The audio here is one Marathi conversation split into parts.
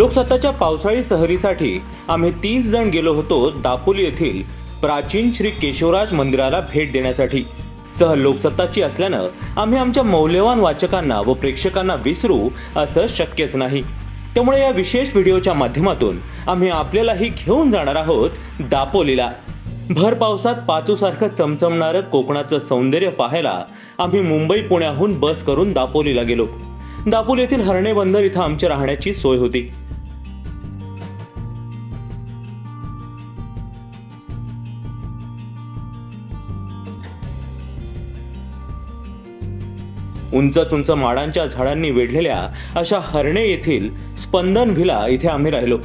लोकसत्ताच्या पावसाळी सहलीसाठी आम्ही 30 जण गेलो होतो दापोली येथील प्राचीन श्री केशवराज मंदिराला भेट देण्यासाठी। सहल लोकसत्ताची असल्यानं आम्ही आमच्या मौल्यवान वाचकांना व प्रेक्षकांना विसरू असं शक्यच नाही। त्यामुळे या विशेष व्हिडिओच्या माध्यमातून आम्ही आपल्यालाही घेऊन जाणार आहोत दापोलीला। भर पावसात पाचूसारखं चमचमणारं कोकणाचं सौंदर्य पाहायला आम्ही मुंबई पुण्याहून बस करून दापोलीला गेलो। दापोली येथील हरणे बंदर इथं आमच्या राहण्याची सोय होती। उंच माडांच्या झाडांनी वेढलेल्या अशा हरणे येथील स्पंदन व्हिला इथे आम्ही राहिलो।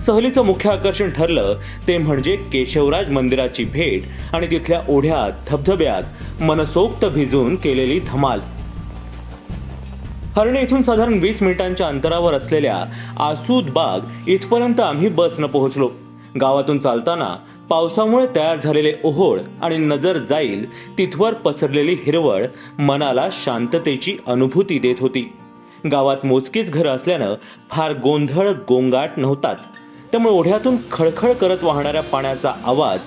सहलीचं मुख्य आकर्षण ठरलं ते म्हणजे केशवराज मंदिराची भेट आणि तिथल्या ओढ्यात धबधब्यात मनसोक्त भिजून केलेली धमाल। हरणे इथून साधारण 20 मिनिटांच्या अंतरावर असलेल्या आसूद बाग इथपर्यंत आम्ही बसनं पोहोचलो। गावातून चालताना पावसामुळे तयार झालेले ओहोळ आणि नजर जाईल तिथवर पसरलेली हिरवळ मनाला शांततेची अनुभूती देत होती। गावात मोजकीच घरं असल्यानं फार गोंधळ गोंगाट नव्हताच, त्यामुळे ओढ्यातून खळखळ करत वाहणाऱ्या पाण्याचा आवाज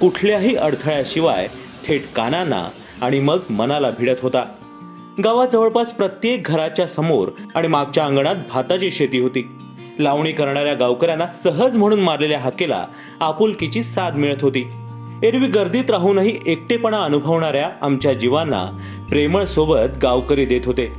कुठल्याही अडथळ्याशिवाय थेट कानांना आणि मग मनाला भिडत होता। गावात जवळपास प्रत्येक घराच्या समोर आणि मागच्या अंगणात भाताची शेती होती। लावणी करणाऱ्या गावकऱ्यांना सहज म्हणून मारलेल्या हाकेला आपुलकीची साथ मिळत होती। एरवी गर्दीत राहूनही एकटेपणा अनुभवणाऱ्या आमच्या जीवांना प्रेमळ सोबत गावकरी देत होते।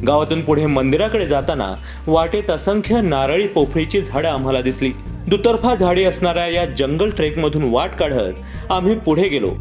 गावातून पुढे मंदिराकडे जाताना वाटेत असंख्य नारळी पोफळीची झाडं आम्हाला दिसली। दुतर्फा झाडी असणाऱ्या या जंगल ट्रेक मधून वाट काढत आम्ही पुढे गेलो।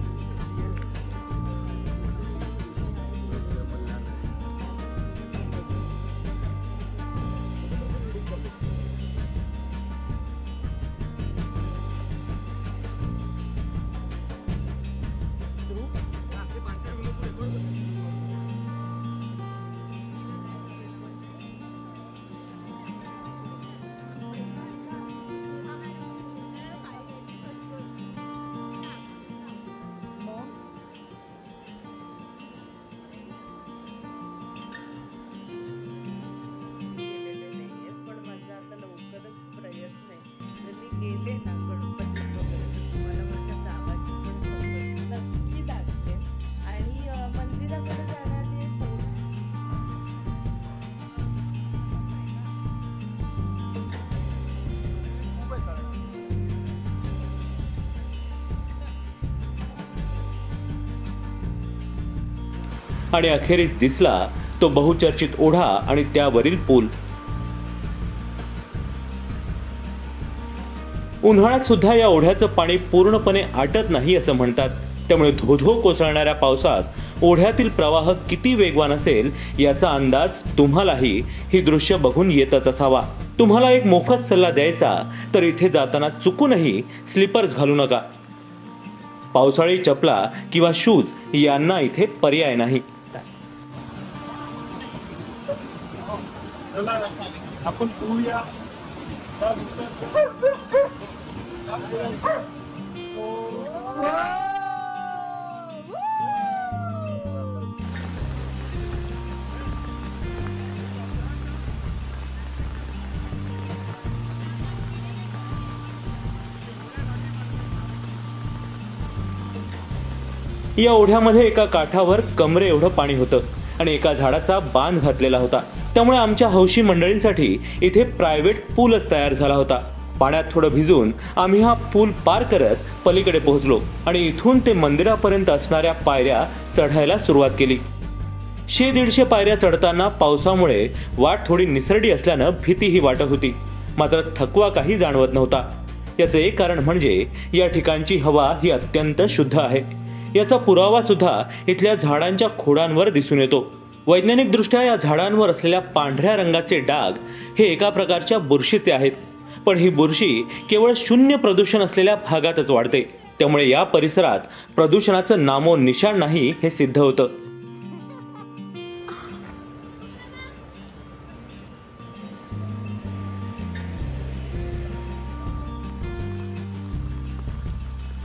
आणि अखेरीस दिसला तो बहुचर्चित ओढा आणि त्यावरील पूल। उन्हाळ्यात सुद्धा या ओढ्याचं पाणी पूर्णपणे आटत नाही असं म्हणतात, त्यामुळे धोधो कोसळणाऱ्या पावसात ओढ्यातील प्रवाह किती वेगवान असेल याचा अंदाज तुम्हालाही ही दृश्य बघून येतच असावा। तुम्हाला एक मोफत सल्ला द्यायचा तर इथे जाताना चुकूनही स्लीपर्स घालू नका। पावसाळी चपला किंवा शूज यांना इथे पर्याय नाही। आपण पूर्या या ओढ्यामध्ये एका काठावर कमरे एवढं पाणी होतं आणि एका झाडाचा बांध घातलेला होता। त्यामुळे आमच्या हौशी मंडळींसाठी इथे प्रायव्हेट पूलच तयार झाला होता। पाण्यात थोडं भिजून आम्ही हा पूल पार करत पलीकडे पोहोचलो आणि इथून ते मंदिरापर्यंत असणाऱ्या पायऱ्या चढायला सुरुवात केली. 100-150 पायऱ्या चढताना पावसामुळे वाट थोडी निसरडी असल्यानं भीतीही वाटत होती, मात्र थकवा काही जाणवत नव्हता. याचं एक कारण म्हणजे या ठिकाणची हवा ही अत्यंत शुद्ध आहे. याचा पुरावा सुद्धा इथल्या झाडांच्या खोडांवर दिसून येतो. वैज्ञानिकदृष्ट्या या झाडांवर असलेल्या पांढऱ्या रंगाचे डाग हे एका प्रकारच्या बुरशीचे आहेत, पण ही बुरशी केवळ शून्य प्रदूषण असलेल्या भागातच वाढते. त्यामुळे या परिसरात प्रदूषणाचं नामोनिशाण नाही हे सिद्ध होतं.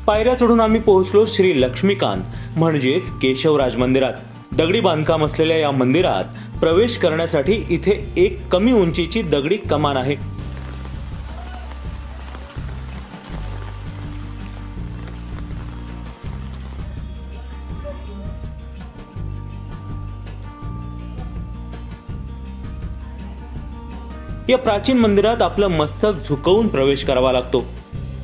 पायऱ्या चढून आम्ही पोहोचलो श्री लक्ष्मीकांत म्हणजेच केशवराज मंदिरात. दगडी बांधकाम असलेल्या या मंदिरात प्रवेश करण्यासाठी इथे एक कमी उंचीची दगडी कमान आहे. या प्राचीन मंदिरात आपलं मस्तक झुकवून प्रवेश करावा लागतो.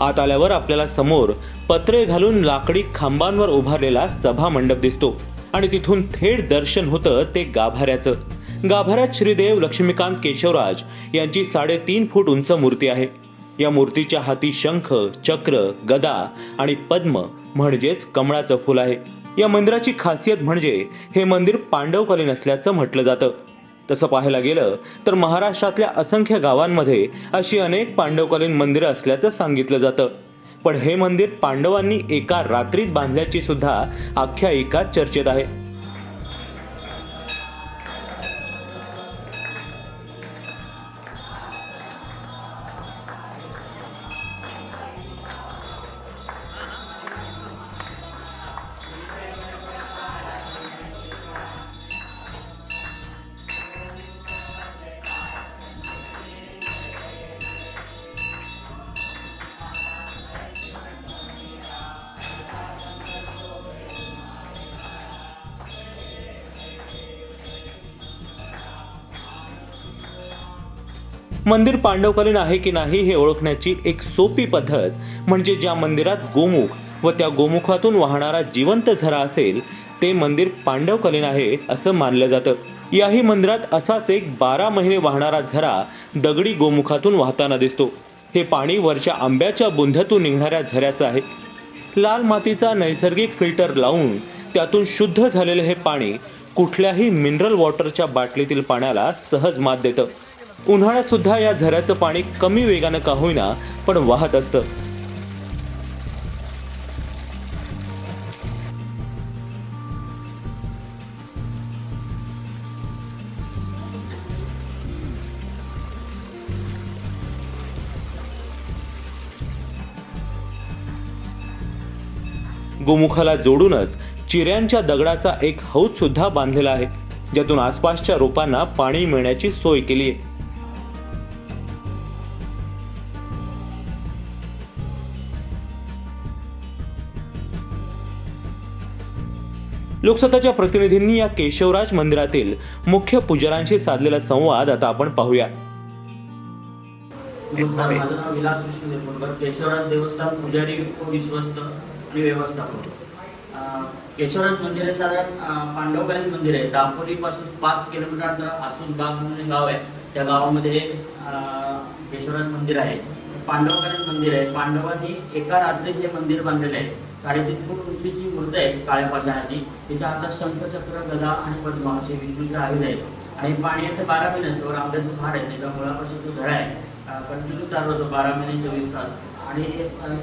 आत आल्यावर आपल्याला समोर पत्रे घालून लाकडी खांबांवर उभारलेला सभा मंडप दिसतो आणि तिथून थेट दर्शन होतं ते गाभाऱ्याचं. गाभाऱ्यात श्रीदेव लक्ष्मीकांत केशवराज यांची 3.5 फूट उंच मूर्ती आहे. या मूर्तीच्या हाती शंख, चक्र, गदा आणि पद्म म्हणजेच कमळाचं फूल आहे. या मंदिराची खासियत म्हणजे हे मंदिर पांडवकालीन असल्याचं म्हटलं जातं. तसं पाहायला गेलं तर महाराष्ट्रातल्या असंख्य गावांमध्ये अशी अनेक पांडवकालीन मंदिरं असल्याचं सांगितलं जातं. पण हे मंदिर पांडवांनी एका रात्रीत बांधल्याची सुद्धा आख्यायिका चर्चेत आहे. मंदिर पांडवकालीन आहे की नाही हे ओळखण्याची एक सोपी पद्धत म्हणजे ज्या मंदिरात गोमुख व त्या गोमुखातून वाहणारा जिवंत झरा असेल ते मंदिर पांडवकालीन आहे असं मानलं जातं. याही मंदिरात असाच एक 12 महिने वाहणारा झरा दगडी गोमुखातून वाहताना दिसतो. हे पाणी वरच्या आंब्याच्या बुंध्यातून निघणाऱ्या झऱ्याचं आहे. लाल मातीचा नैसर्गिक फिल्टर लावून त्यातून शुद्ध झालेले हे पाणी कुठल्याही मिनरल वॉटरच्या बाटलीतील पाण्याला सहज मात देतं. उन्हाळ्यात सुद्धा या झऱ्याचं पाणी कमी वेगानं का होईना पण वाहत असतं. गोमुखाला जोडूनच चिऱ्यांच्या दगडाचा एक हौद सुद्धा बांधलेला आहे, ज्यातून आसपासच्या रोपांना पाणी मिळण्याची सोय केली आहे. लोकसत्ताच्या प्रतिनिधींनी या केशवराज मंदिरातील मुख्य पुजाऱ्यांशी साधलेला संवाद आता आपण पाहूया. माझं नाव विलास कृष्ण देवपूरकर, केशवराज देवस्थान पुजारी विश्वस्त आणि व्यवस्थापक. केशवराज मंदिर हे साधारण पांडवकालीन मंदिर आहे. दापोलीपासून 5 किलोमीटर अंतर आसूद बाग म्हणून गाव आहे, त्या गावामध्ये केशवराज मंदिर आहे. पांडवकालीन मंदिर आहे. पांडवांनी एका रात्रीत हे मंदिर बांधलेले आहे. 3.5 फूट उंचीची मूर्ती आहे काळ्या पाषाणाची. तिच्या हातात शंख, चक्र, गदा आणि पद्म असे विविध आयुध आहेत. आणि पाणी येथे 12 महिने असतं. आंब्याचं झाड आहे, त्याच्या मुळापासून जो झरा आहे कंटिन्यू चालू होतो 12 महिने 24 तास. आणि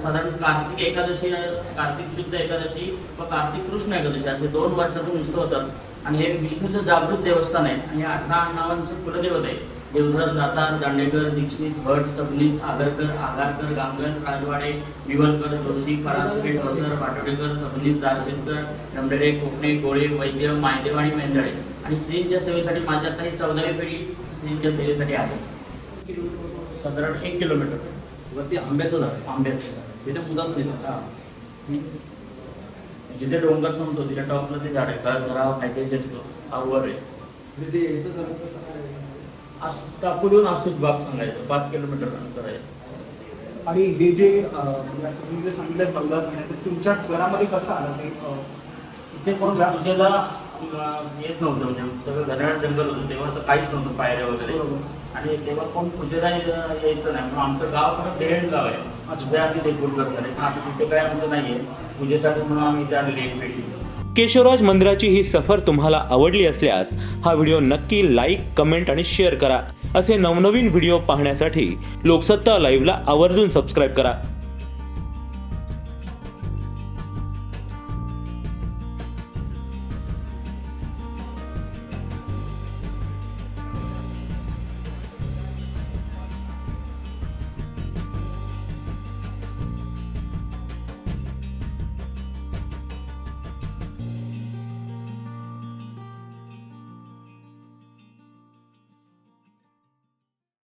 साधारण कार्तिक एकादशी, कार्तिक शुद्ध एकादशी व कार्तिक कृष्ण एकादशी असे 2 वर्षातून उत्सव होतात. आणि हे विष्णूचं जागृत देवस्थान आहे आणि 18 नावांचं कुलदेवत आहे. देवधर, दातार, दांडेकर, दीक्षित, भट, सबनीस, आगरकर, आगारकर, गांगण, राजवाडे, विवलकर, जोशी, फरासुके, ठोसर, पाटोडेकर, सबनीस, दारजेकर, रमडेरे, कोकणे, गोळे, वैद्य, मायदेव आणि मेंदळे. आणि श्रींच्या सेवेसाठी माझी आता ही 14वी पिढी श्रींच्या सेवेसाठी आहे. साधारण 1 किलोमीटर वरती आंब्याचं झाड, आंब्याचं तिथे मुदात नाही. जिथे डोंगर संपतो तिथे टॉपला ते झाड आहे. कारण जरा माहिती असतो आवर आहे. दापोलीहून आसूद बाग सांगायचं 5 किलोमीटर अंतर आहे. आणि हे जे म्हणजे तुम्ही जे सांगितलं 14 महिन्यात ते तुमच्या घरामध्ये कसं आलं ते इथे कोण पूजेला येत नव्हतं, म्हणजे सगळं घरात जंगल होतं तेव्हा तर काहीच नव्हतं, पायऱ्या वगैरे. आणि तेव्हा कोण पूजेला यायचं नाही, म्हणून आमचं गाव खरं डेड गाव आहे. तिथे आम्ही डेकोरेट करणार आहे, आता तिथे काय आमचं नाही आहे पूजेसाठी, म्हणून आम्ही इथे आलेली एक पेटी. केशवराज मंदिराची ही सफर तुम्हाला आवडली असल्यास हा व्हिडिओ नक्की लाईक, कमेंट आणि शेअर करा. असे नवनवीन व्हिडिओ पाहण्यासाठी लोकसत्ता लाईव्हला आवर्जून सबस्क्राईब करा.